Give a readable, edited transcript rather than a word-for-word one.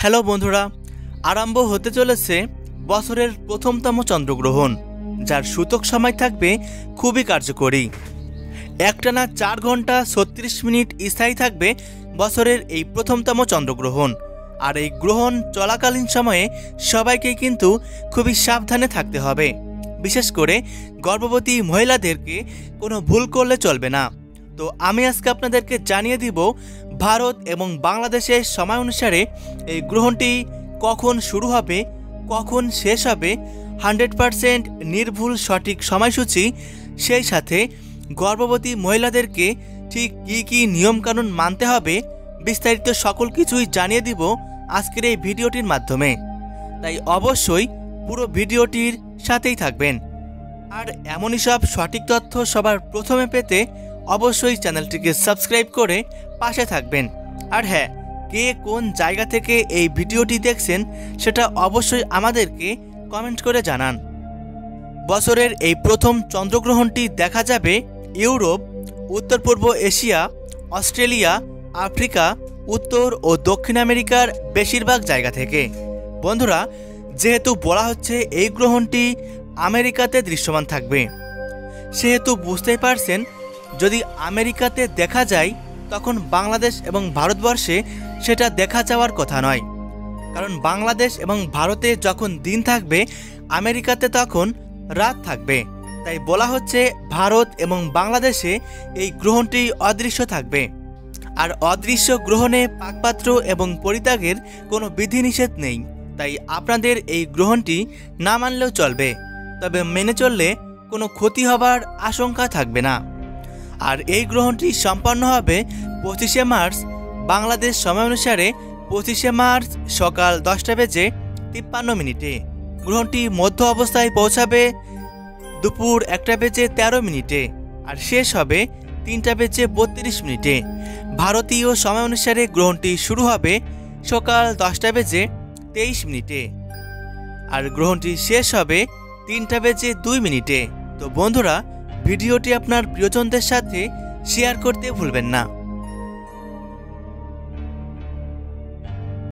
Hello বন্ধুরা, আরম্ভ হতে চলেছে বছরের প্রথমতম চন্দ্রগ্রহণ, যার সূচক সময় থাকবে খুবই কার্যকরী। একটানা 4 ঘন্টা 36 মিনিট স্থায়ী থাকবে বছরের এই প্রথমতম চন্দ্রগ্রহণ। আর এই গ্রহণ চলাকালীন সময়ে সবাইকে কিন্তু খুবই সাবধানে থাকতে হবে। বিশেষ করে গর্ভবতী মহিলাদেরকে কোনো ভুল করলে চলবে না। তো আমি আজকে আপনাদেরকে জানিয়ে দিব ভারত এবং বাংলাদেশের সময় অনুসারে এই গ্রহণটি কখন শুরু হবে, কখন শেষ হবে, 100% নির্ভুল সঠিক সময়সূচি, সেই সাথে গর্ভবতী মহিলাদেরকে ঠিক কী কী নিয়মকানুন মানতে হবে, বিস্তারিত সকল কিছুই জানিয়ে দিব আজকের এই ভিডিওটির মাধ্যমে। তাই অবশ্যই পুরো ভিডিওটির সাথেই থাকবেন। আর এমনই সব সঠিক তথ্য সবার প্রথমে পেতে অবশ্যই চ্যানেলটিকে সাবস্ক্রাইব করে পাশে থাকবেন। আর হ্যাঁ, কে কোন জায়গা থেকে এই ভিডিওটি দেখছেন সেটা অবশ্যই আমাদেরকে কমেন্ট করে জানান। বছরের এই প্রথম চন্দ্রগ্রহণটি দেখা যাবে ইউরোপ, উত্তর পূর্ব এশিয়া, অস্ট্রেলিয়া, আফ্রিকা, উত্তর ও দক্ষিণ আমেরিকার বেশিরভাগ জায়গা থেকে। বন্ধুরা, যেহেতু বলা হচ্ছে এই গ্রহণটি আমেরিকাতে দৃশ্যমান থাকবে, সেহেতু বুঝতেই পারছেন যদি আমেরিকাতে দেখা যায় তখন বাংলাদেশ এবং ভারতবর্ষে সেটা দেখা যাওয়ার কথা নয়। কারণ বাংলাদেশ এবং ভারতে যখন দিন থাকবে, আমেরিকাতে তখন রাত থাকবে। তাই বলা হচ্ছে ভারত এবং বাংলাদেশে এই গ্রহণটি অদৃশ্য থাকবে। আর অদৃশ্য গ্রহণে পাকপাত্র এবং পরিত্যাগের কোনো বিধিনিষেধ নেই। তাই আপনাদের এই গ্রহণটি না মানলেও চলবে, তবে মেনে চললে কোনো ক্ষতি হবার আশঙ্কা থাকবে না। আর এই গ্রহণটি সম্পন্ন হবে 25শে মার্চ বাংলাদেশ সময় অনুসারে 25শে মার্চ সকাল 10:53 গ্রহণটি মধ্য অবস্থায় পৌঁছাবে দুপুর 1:13 আর শেষ হবে 3:32 ভারতীয় সময় অনুসারে গ্রহণটি শুরু হবে সকাল 10:23 আর গ্রহণটি শেষ হবে 3:02। তো বন্ধুরা, ভিডিওটি আপনার প্রিয়জনদের সাথে শেয়ার করতে ভুলবেন না।